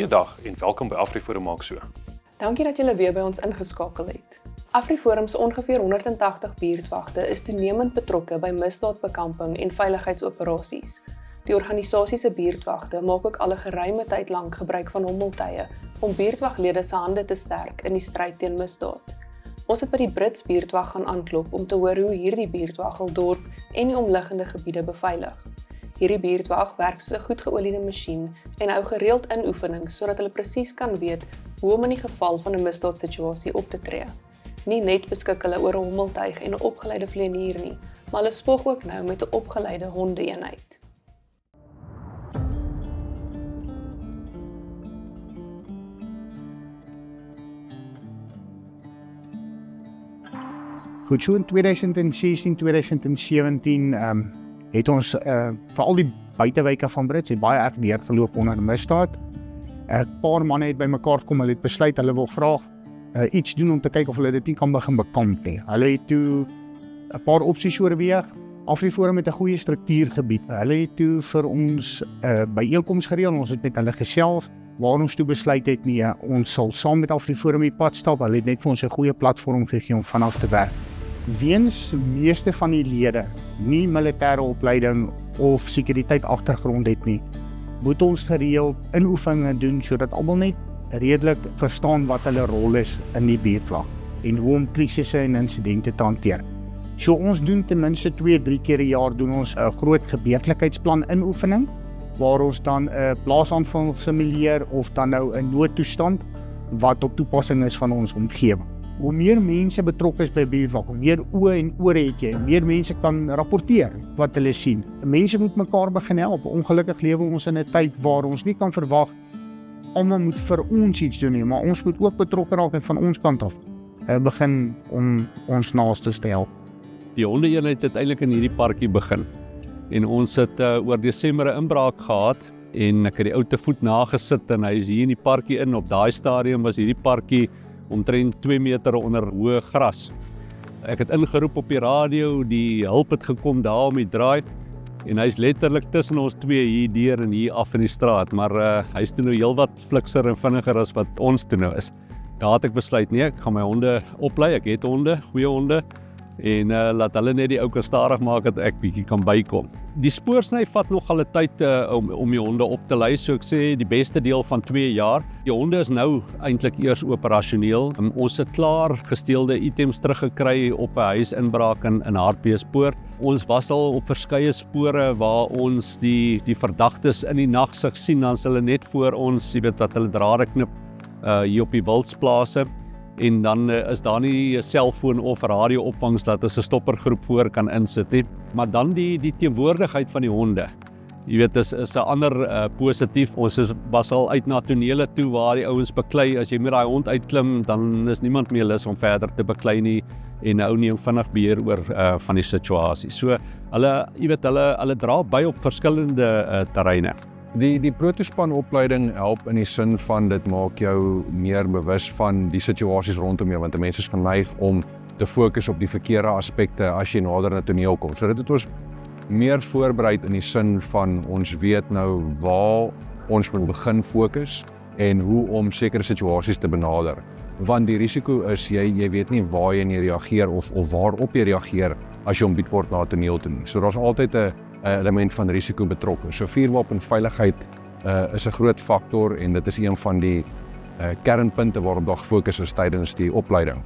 Goeiedag en welkom by AfriForum maak so. Dankie dat julle weer by ons ingeskakel het. AfriForum se ongeveer 180 buurtwagte is toenemend betrokke by misdaadbekamping en veiligheidsoperasies. Die organisasie se buurtwagte maak ook al 'n geruime tyd lank gebruik van hommeltuie om buurtwaglede se hande te sterk in die stryd teen misdaad. Ons het by die Brits buurtwag gaan aanklop om te hoor hoe hierdie buurtwag hul dorp en die omliggende gebiede beveilig. Hierdie buurtwag werk soos 'n goed geoliede masjien en hou gereeld inoefenings sodat hulle presies kan weet hoe om in die geval van 'n misdaadsituasie op te tree. Nie net beskik hulle oor 'n hommeltuig en 'n opgeleide vlieënier nie, maar hulle spog ook nou met 'n opgeleide honde-eenheid. Goed, so in 2016, 2017 het ons veral die buitewyke van Brits het baie erg neergeloop onder misdaad. 'n Paar manne het bymekaar gekom, hulle het besluit hulle wil graag iets doen om te kyk of hulle dit nie kan begin bekamp nie. Hulle het toe 'n paar opsies oorweeg. AfriForum het 'n goeie struktuur gebied. Hulle het toe vir ons byeenkoms gereël. Ons het met hulle gesels waar ons toe besluit het nee, ons sal saam met AfriForum die pad stap. Hulle het net vir ons 'n goeie platform gegee om vanaf te werk. Weens meeste van die lede nie militêre opleiding of sekuriteit agtergrond het nie, moet ons gereeld inoefeninge doen sodat almal net redelik verstaan wat hulle rol is in die buurtwag en hoe om krisisse en insidente te hanteer. So ons doen ten minste 2-3 keer 'n jaar doen ons 'n groot gebeurlikheidsplan inoefening waar ons dan 'n plaasaanval simuleer of dan nou 'n noodtoestand wat op toepassing is van ons omgewing. Hoe meer mense betrokke is by buurtwag, hoe meer oë en ore het jy, meer mense kan rapporteer wat hulle sien. Mense moet mekaar begin help. Ongelukkig lewe ons in 'n tyd waar ons nie kan verwag almal moet vir ons iets doen nie, maar ons moet ook betrokke raak en van ons kant af begin om ons naastes te help. Die honde-eenheid het eintlik in hierdie parkie begin. En ons het oor Desember 'n inbraak gehad en ek het die ou te voet nagesit en hy is hier in die parkie in. Op daai stadium was hierdie parkie omtrent 2 meter onder hoë gras. Ek het ingeroep op die radio, die hulp het gekom daar om die draai en hy's letterlik tussen ons twee hier deur en hier af in die straat, maar hy's toe nou heelwat flikser en vinniger as wat ons toe nou is. Daar het ek besluit, nee, ek gaan my honde oplei, ek het honde, goeie honde, en laat hulle net die ou kan stadig maak dat ek bietjie kan bykom. Die spoorsny vat nogal 'n tyd om die honde op te lei, so ek sê die beste deel van 2 jaar. Die honde is nou eintlik eers operasioneel. Ons het klaar gesteelde items teruggekry op 'n huisinbraak in Hartbeespoort. Ons was al op verskeie spore waar ons die verdagtes in die nagsig sien, dan is hulle net voor ons, jy weet wat hulle drade knip hier op die wildsplase. En dan is daar nie 'n selfoon of radio-opvangs dat ons 'n stoppergroep voor kan insit nie. Maar dan die teenwoordigheid van die honde. Jy weet, is 'n ander positief. Ons was al uit na tonele toe waar die ouens beklei. As jy met daai hond uitklim, dan is niemand meer lus om verder te beklei nie en hou nie vinnig beheer oor van die situasie. So hulle dra by op verskillende terreine. Die protospanopleiding help in die sin van dit maak jou meer bewus van die situasies rondom jou, want mense kan neig om te fokus op die verkeerde aspekte as jy nader na toneel kom. So dit het ons meer voorberei in die sin van ons weet nou waar ons moet begin fokus en hoe om sekere situasies te benader. Want die risiko is jy weet nie waar jy nie reageer of waarop jy reageer as jy ontbied word na toneel toe nie. So daar's altyd 'n element van risiko betrokke. So vuurwapenveiligheid is 'n groot faktor en dit is een van die kernpunte waarop daar gefokus is tydens die opleiding.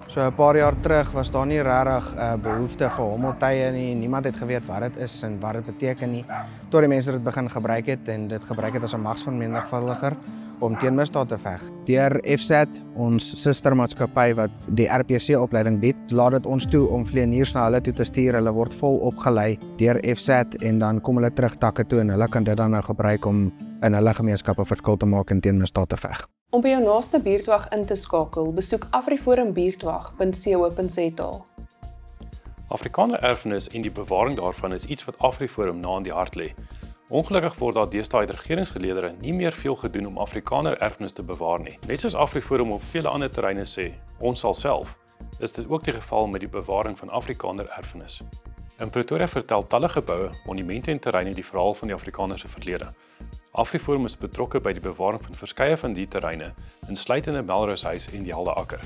So 'n paar jaar terug was daar nie regtig behoefte vir hommeltuie nie. Niemand het geweet wat dit is en wat dit beteken nie. Tot die mense dit begin gebruik het en dit gebruik het as 'n magsvermenigvuldiger om teen misdaad te veg. Deur FSAT, ons sustermaatskappy wat die RPC-opleiding bied, laat dit ons toe om vlieëniers na hulle toe te stuur. Hulle word vol opgelei deur FSAT en dan kom hulle terug takke toe en hulle kan dit dan nou gebruik om in hulle gemeenskappe verskil te maak en teen misdaad te veg. Om by jou naaste buurtwag in te skakel, besoek afriforumbuurtwag.co.za. Afrikaner erfenis en die bewaring daarvan is iets wat AfriForum na in die hart lê. Ongelukkig word daar deesdae uit regeringsgeleedere nie meer veel gedoen om Afrikaner erfenis te bewaar nie. Net soos AfriForum op vele ander terreine sê, ons sal self, is dit ook die geval met die bewaring van Afrikaner erfenis. In Pretoria vertel talle geboue, monumente en terreine die verhaal van die Afrikaner se verlede. AfriForum is betrokke by die bewaring van verskeie van die terreine, insluitende Melrosehuis en die Helder Akker.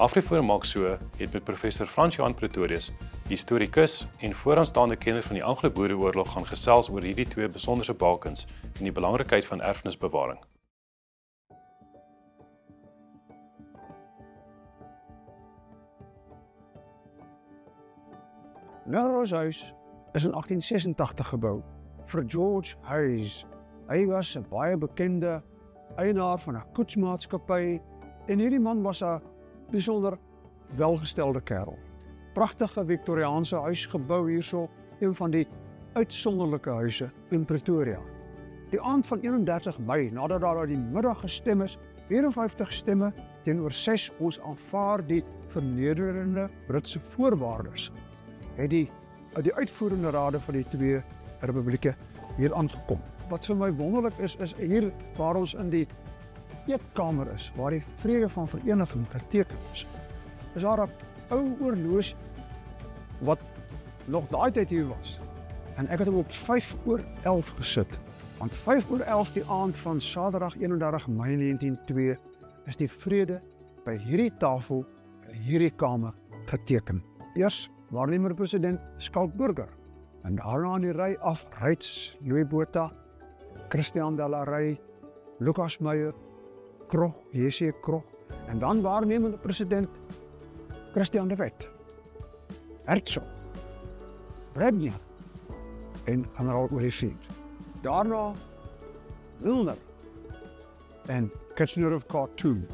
AfriForum maak so het met professor Frans-Johan Pretorius, historikus en vooraanstaande kenner van die Anglo-Boereoorlog gaan gesels oor hierdie twee besonderse bakens en die belangrikheid van erfenisbewaring. Melrosehuis is in 1886 gebou vir George Hayes. Hy was 'n baie bekende eienaar van 'n koetsmaatskappy en hierdie man was 'n besonder welgestelde kerel. Pragtige Victoriaanse huis gebou hierso, een van die uitsonderlike huise in Pretoria. Die aand van 31 Mei, nadat daar uit die middag gestem is, 54 stemme teenoor 6, ons aanvaar die vernederende Britse voorwaardes, het die uitvoerende rade van die twee republieke hier aangekom. Wat vir my wonderlik is hier waar ons in die eetkamer is, waar die vrede van vereniging geteken is daar 'n ou oorloos wat nog daai tyd hier was. En ek het hom op 11:05 gesit, want 11:05 die aand van Saterdag 31 Mei 1902 is die vrede by hierdie tafel in hierdie kamer geteken. Eers waarnemer president Skalk Burger, en daarna in die ry af Ryds, Louis Botha, Christian de la Rey, Lucas Meyer, Krog, J.C. Krog, en dan waarnemende president Christian de Wet, Herzog, Brebnia en generaal Olivier. Daarna Milner en Kitchener of Khartoum.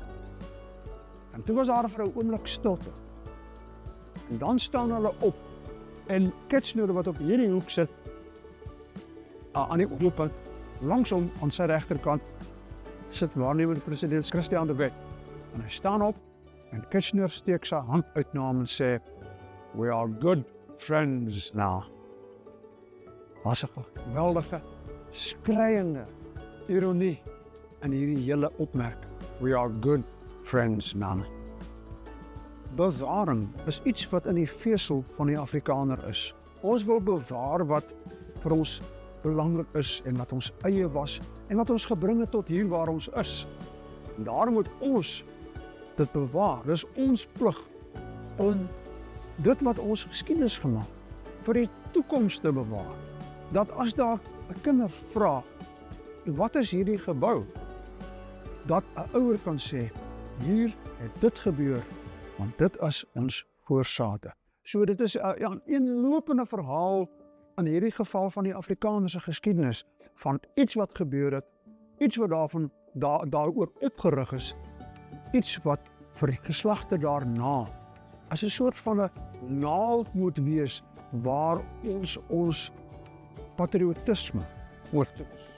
En toe was daar vir 'n oomblik stilte. En dan staan hulle op en Kitchener wat op hierdie hoek sit, aan die oorloop, langsom aan sy regterkant, sit waarnemende president Christian de Wet. En hy staan op en Kitchener steek sy hand uit na hom en sê, "We are good friends now." Was 'n geweldige, skreiende ironie in hierdie hele opmerking. We are good friends now. Bewaring is iets wat in die vesel van die Afrikaner is. Ons wil bewaar wat vir ons belangrik is en wat ons eie was en wat ons gebring het tot hier waar ons is. En daarom moet ons dit bewaar. Dis ons plig om dit wat ons geskiedenis gemaak vir die toekoms te bewaar. Dat as daar 'n kinder vra, wat is hierdie gebou? Dat 'n ouer kan sê, hier het dit gebeur, want dit is ons voorsate. So dit is 'n eenlopende verhaal in hierdie geval van die Afrikaanse geskiedenis, van iets wat gebeur het, iets wat daaroor opgerig is, iets wat vir die geslagte daarna as 'n soort van 'n naald moet wees waar ons patriotisme oortoets.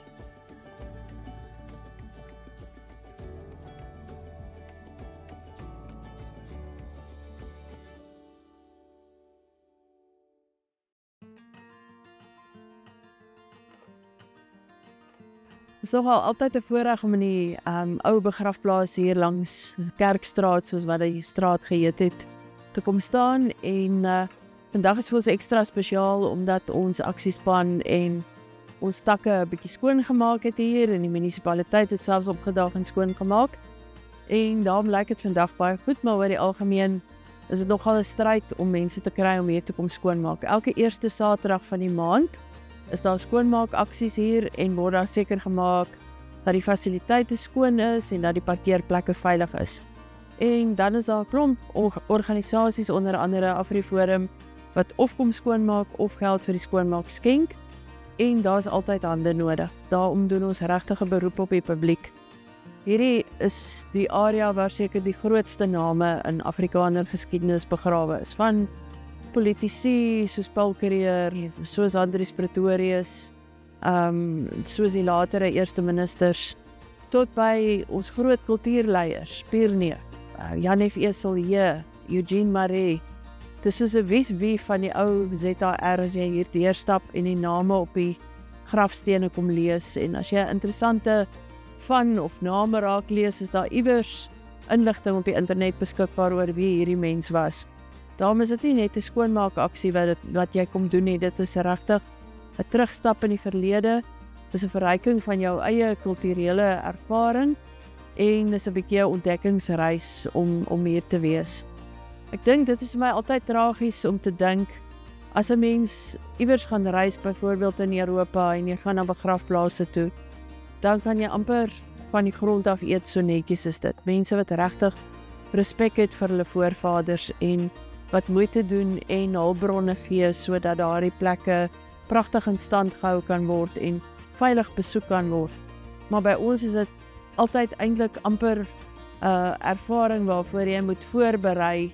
Het is nogal altyd 'n voorreg om in die ou begrafplaas hier langs Kerkstraat, soos wat die straat geheet het, te kom staan. En vandag is vir ons ekstra spesiaal omdat ons aksiespan en ons takke 'n bietjie skoon gemaak het hier en die munisipaliteit het selfs opgedaag en skoon gemaak. En daarom lyk dit vandag baie goed, maar oor die algemeen is dit nogal 'n stryd om mense te kry om hier te kom skoonmaak. Elke eerste Saterdag van die maand is daar skoonmaakaksies hier en word daar seker gemaak dat die fasiliteite skoon is en dat die parkeerplekke veilig is. En dan is daar 'n klomp organisasies, onder andere AfriForum, wat of kom skoonmaak of geld vir die skoonmaak skenk. En daar is altyd hande nodig. Daarom doen ons regtig 'n beroep op die publiek. Hierdie is die area waar seker die grootste name in Afrikaner geskiedenis begrawe is, van politici soos Paul Kruger, soos Andries Pretorius, soos die latere eerste ministers, tot by ons groot kultuurleiers, Pierre, Jan F. Eselje, Eugene Maree. Dis soos 'n wie van die ou ZAR as jy hier deurstap en die name op die grafstene kom lees. En as jy 'n interessante van of name raak lees, is daar iewers inligting op die internet beskikbaar oor wie hierdie mens was. Daarom is dit nie net 'n skoonmaakaksie wat jy kom doen nie, dit is regtig 'n terugstap in die verlede Dis 'n verryking van jou eie kulturele ervaring en dis 'n bietjie 'n ontdekkingsreis om hier te wees. Ek dink dit is vir my altyd tragies om te dink as 'n mens iewers gaan reis, byvoorbeeld in Europa en jy gaan na begrafplase toe, dan kan jy amper van die grond af eet, so netjies is dit. Mense wat regtig respek het vir hulle voorvaders en wat moeite doen en hulpbronne gee sodat daardie plekke pragtig in stand gehou kan word en veilig besoek kan word. Maar by ons is dit altyd eintlik amper ervaring waarvoor jy moet voorberei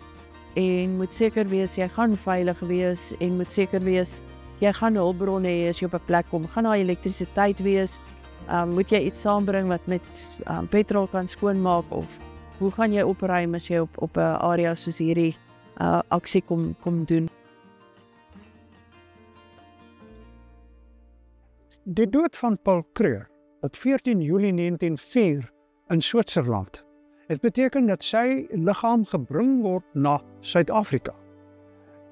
en moet seker wees jy gaan veilig wees en moet seker wees jy gaan hulpbronne hê as jy op 'n plek kom. Gaan daar elektrisiteit wees? Moet jy iets saambring wat met petrol kan skoonmaak of hoe gaan jy opruim as jy op 'n area soos hierdie aksie kom doen? Die dood van Paul Kruger op 14 Julie 1904 in Switserland het beteken dat sy liggaam gebring word na Suid-Afrika.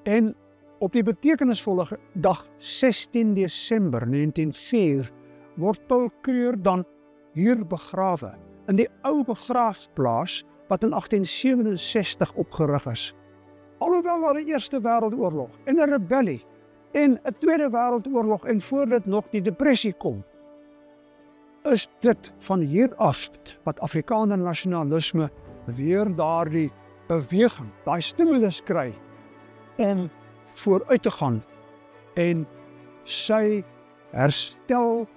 En op die betekenisvolle dag 16 Desember 1904 word Paul Kruger dan hier begrawe in die ou begraafplaas wat in 1867 opgerig is. Alhoewel daar 'n Eerste Wêreldoorlog en 'n rebellie en 'n Tweede Wêreldoorlog en voor dit nog die depressie kom, is dit van hier af wat Afrikaner nasionalisme weer daardie beweging, daai stimulus kry om vooruit te gaan en sy herstel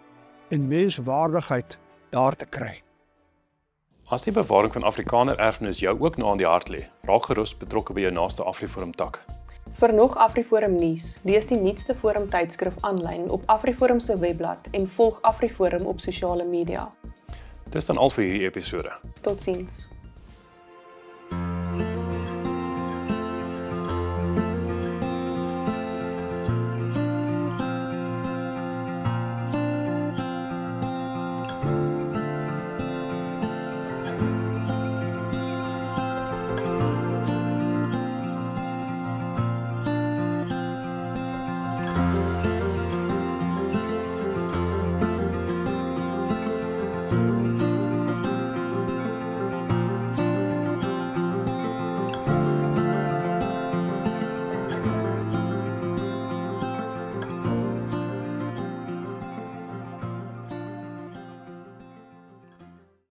en menswaardigheid daar te kry. As die bewaring van Afrikaner erfenis jou ook nou aan die hart lê, raak gerus betrokke by jou naaste AfriForum tak. Vir nog AfriForum nuus, lees die nuutste Forum tydskrif aanlyn op AfriForum se webblad en volg AfriForum op sosiale media. Dis dan al vir hierdie episode. Totsiens.